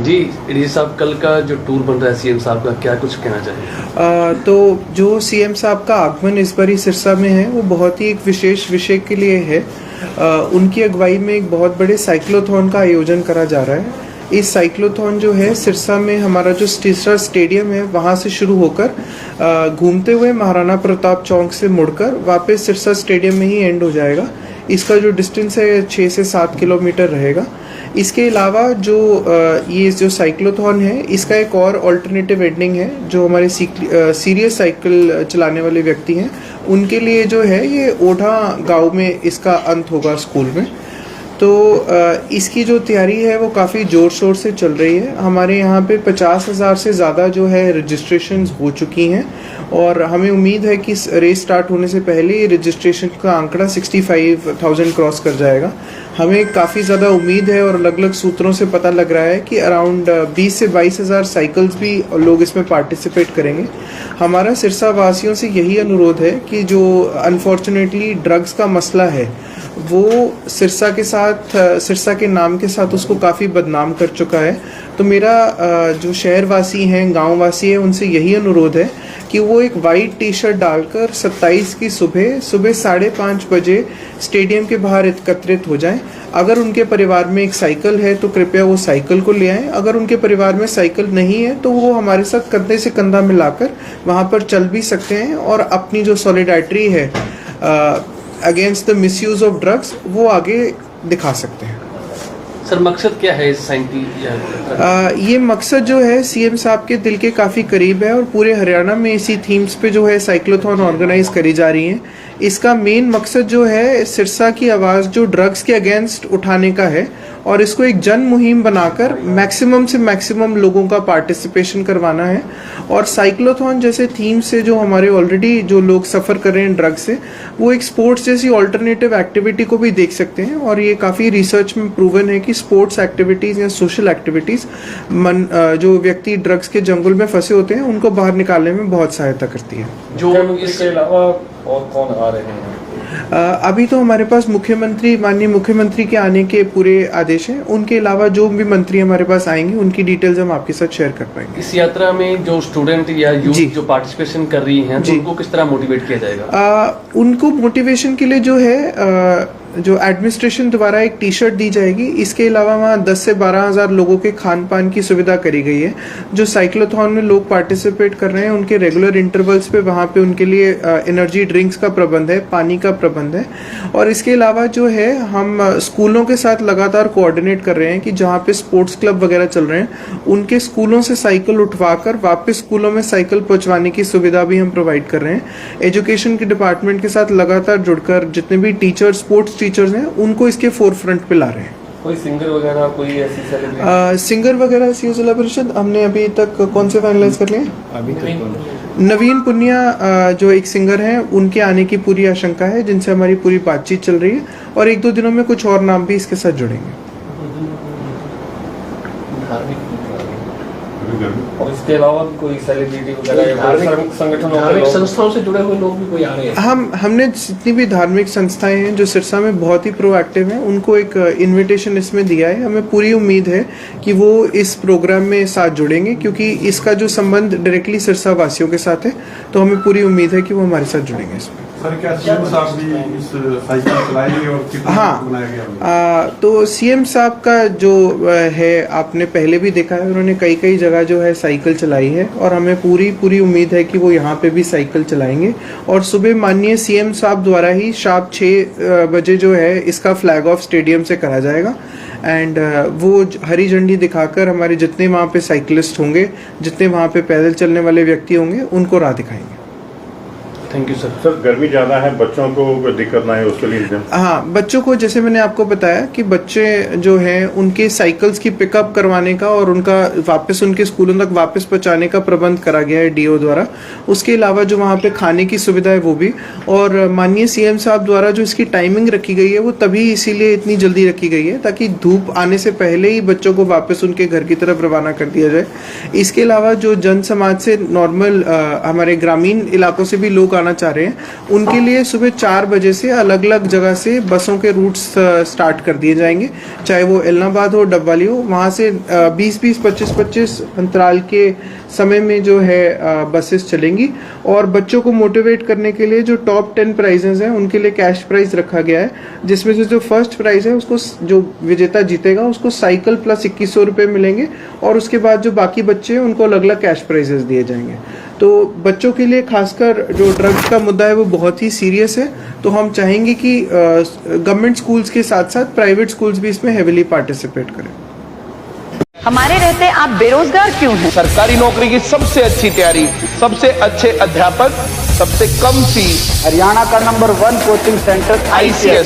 G D साहब, कल का जो टूर बन रहा है सीएम साहब का, क्या कुछ कहना चाहिए? तो जो सीएम साहब का आगमन इस बारी सिरसा में है वो बहुत ही एक विशेष विषय के लिए है। उनकी अगुवाई में एक बहुत बड़े साइक्लोथॉन का आयोजन करा जा रहा है। इस साइक्लोथॉन जो है सिरसा में हमारा जो सिरसा स्टेडियम है वहाँ से शुरू होकर घूमते हुए महाराणा प्रताप चौक से मुड़कर वापस सिरसा स्टेडियम में ही एंड हो जाएगा। इसका जो डिस्टेंस है 6 से 7 किलोमीटर रहेगा। इसके अलावा जो ये जो साइक्लोथॉन है इसका एक और अल्टरनेटिव एंडिंग है। जो हमारे सीरियस साइकिल चलाने वाले व्यक्ति हैं उनके लिए जो है ये ओढ़ा गांव में इसका अंत होगा स्कूल में। तो इसकी जो तैयारी है वो काफ़ी ज़ोर शोर से चल रही है। हमारे यहाँ पे 50,000 से ज़्यादा जो है रजिस्ट्रेशंस हो चुकी हैं और हमें उम्मीद है कि रेस स्टार्ट होने से पहले ये रजिस्ट्रेशन का आंकड़ा 65,000 क्रॉस कर जाएगा। हमें काफ़ी ज़्यादा उम्मीद है और अलग अलग सूत्रों से पता लग रहा है कि अराउंड 20 से 22,000 साइकिल्स भी लोग इसमें पार्टिसिपेट करेंगे। हमारा सिरसा वासियों से यही अनुरोध है कि जो अनफॉर्चुनेटली ड्रग्स का मसला है वो सिरसा के नाम के साथ उसको काफ़ी बदनाम कर चुका है। तो मेरा जो शहरवासी हैं, गांववासी हैं, उनसे यही अनुरोध है कि वो एक वाइट टी शर्ट डालकर 27 की सुबह 5:30 बजे स्टेडियम के बाहर एकत्रित हो जाएं। अगर उनके परिवार में एक साइकिल है तो कृपया वो साइकिल को ले आएं। अगर उनके परिवार में साइकिल नहीं है तो वो हमारे साथ कंधे से कंधा मिलाकर वहाँ पर चल भी सकते हैं और अपनी जो सॉलिडारिटी है against the misuse of drugs वो आगे दिखा सकते हैं। सर मकसद क्या है इस साइकिल? ये मकसद जो है सीएम साहब के दिल के काफ़ी करीब है और पूरे हरियाणा में इसी थीम्स पे जो है साइक्लोथॉन ऑर्गेनाइज करी जा रही है। इसका मेन मकसद जो है सिरसा की आवाज़ जो ड्रग्स के अगेंस्ट उठाने का है और इसको एक जन मुहिम बनाकर मैक्सिमम से मैक्सिमम लोगों का पार्टिसिपेशन करवाना है। और साइक्लोथॉन जैसे थीम से जो हमारे ऑलरेडी जो लोग सफ़र कर रहे हैं ड्रग्स से, वो एक स्पोर्ट्स जैसी ऑल्टरनेटिव एक्टिविटी को भी देख सकते हैं। और ये काफ़ी रिसर्च में प्रूवन है कि स्पोर्ट्स एक्टिविटीज़ या सोशल एक्टिविटीज़ जो व्यक्ति ड्रग्स के जंगल में फंसे होते हैं उनको बाहर निकालने में बहुत सहायता करती है। जो इसके अलावा और कौन आ रहे हैं? अभी तो हमारे पास माननीय मुख्यमंत्री के आने के पूरे आदेश हैं। उनके अलावा जो भी मंत्री हमारे पास आएंगे उनकी डिटेल्स हम आपके साथ शेयर कर पाएंगे। इस यात्रा में जो स्टूडेंट या यूथ जो पार्टिसिपेशन कर रही हैं तो उनको किस तरह मोटिवेट किया जाएगा? उनको मोटिवेशन के लिए जो है जो एडमिनिस्ट्रेशन द्वारा एक टी शर्ट दी जाएगी। इसके अलावा वहाँ 10 से 12,000 लोगों के खान पान की सुविधा करी गई है। जो साइक्लोथॉन में लोग पार्टिसिपेट कर रहे हैं उनके रेगुलर इंटरवल्स पे वहाँ पे उनके लिए एनर्जी ड्रिंक्स का प्रबंध है, पानी का प्रबंध है। और इसके अलावा जो है हम स्कूलों के साथ लगातार कोऑर्डिनेट कर रहे हैं कि जहाँ पे स्पोर्ट्स क्लब वगैरह चल रहे हैं उनके स्कूलों से साइकिल उठवाकर वापस स्कूलों में साइकिल पहुँचवाने की सुविधा भी हम प्रोवाइड कर रहे हैं। एजुकेशन के डिपार्टमेंट के साथ लगातार जुड़कर जितने भी स्पोर्ट्स टीचर्स हैं उनको इसके फोरफ्रंट पे ला रहे हैं। कोई सिंगर वगैरह कोई ऐसी सेलिब्रिटी? सिंगर वगैरह सीओ जिला परिषद हमने अभी तक कौन से फाइनलाइज कर लिए? अभी तक नवीन पुनिया जो एक सिंगर हैं उनके आने की पूरी आशंका है, जिनसे हमारी पूरी बातचीत चल रही है। और 1-2 दिनों में कुछ और नाम भी इसके साथ जुड़ेंगे। और इसके अलावा कोई सेलिब्रिटी वगैरह संगठनों से जुड़े हुए लोग भी कोई आ रहे हैं? हमने जितनी भी धार्मिक संस्थाएं हैं जो सिरसा में बहुत ही प्रोएक्टिव हैं उनको एक इनविटेशन इसमें दिया है। हमें पूरी उम्मीद है कि वो इस प्रोग्राम में साथ जुड़ेंगे क्योंकि इसका जो संबंध डायरेक्टली सिरसा वासियों के साथ है। तो हमें पूरी उम्मीद है कि वो हमारे साथ जुड़ेंगे इसमें। सर क्या सीएम साहब भी इस साइकिल चलाएंगे और कितना बनाया गया? तो सीएम साहब का जो है आपने पहले भी देखा है, उन्होंने कई जगह जो है साइकिल चलाई है और हमें पूरी उम्मीद है कि वो यहाँ पे भी साइकिल चलाएंगे। और सुबह माननीय सीएम साहब द्वारा ही शाम 6 बजे जो है इसका फ्लैग ऑफ स्टेडियम से करा जाएगा। एंड वो हरी झंडी दिखाकर हमारे जितने वहाँ पे साइकिलिस्ट होंगे, जितने वहाँ पे पैदल चलने वाले व्यक्ति होंगे उनको राह दिखाएंगे। Thank you sir. सर गर्मी ज़्यादा है, बच्चों को कोई दिक्कत ना है उसके लिए? हाँ, बच्चों को जैसे मैंने आपको बताया कि बच्चे जो हैं उनके साइकिल्स की पिकअप करवाने का और उनका वापस उनके स्कूलों तक वापस पहुँचाने का प्रबंध करा गया है डीओ द्वारा। उसके अलावा जो वहाँ पे खाने की सुविधा है वो भी, और माननीय सीएम साहब द्वारा जो इसकी टाइमिंग रखी गई है वो तभी इसीलिए इतनी जल्दी रखी गई है ताकि धूप आने से पहले ही बच्चों को वापस उनके घर की तरफ रवाना कर दिया जाए। इसके अलावा जो जन समाज से नॉर्मल हमारे ग्रामीण इलाकों से भी लोग चलाना चाह रहे हैं, उनके लिए सुबह 4 बजे से अलग अलग जगह से बसों के रूट्स स्टार्ट कर दिए जाएंगे, चाहे वो एलनाबाद हो, डबवाली हो। वहाँ से 20-20, 25-25 अंतराल के समय में जो है बसेस चलेंगी। और बच्चों को मोटिवेट करने के लिए जो टॉप 10 प्राइजेस हैं उनके लिए कैश प्राइज रखा गया है, जिसमें से जो फर्स्ट प्राइज है उसको, जो विजेता जीतेगा उसको साइकिल प्लस 2100 रुपये मिलेंगे, और उसके बाद जो बाकी बच्चे हैं उनको अलग अलग कैश प्राइजेस दिए जाएंगे। तो बच्चों के लिए खासकर जो ड्रग्स का मुद्दा है वो बहुत ही सीरियस है, तो हम चाहेंगे कि गवर्नमेंट स्कूल्स के साथ साथ प्राइवेट स्कूल्स भी इसमें हेविली पार्टिसिपेट करें। हमारे रहते आप बेरोजगार क्यों हैं? सरकारी नौकरी की सबसे अच्छी तैयारी, सबसे अच्छे अध्यापक, सबसे कम फीस, हरियाणा का नंबर 1 कोचिंग सेंटर ICS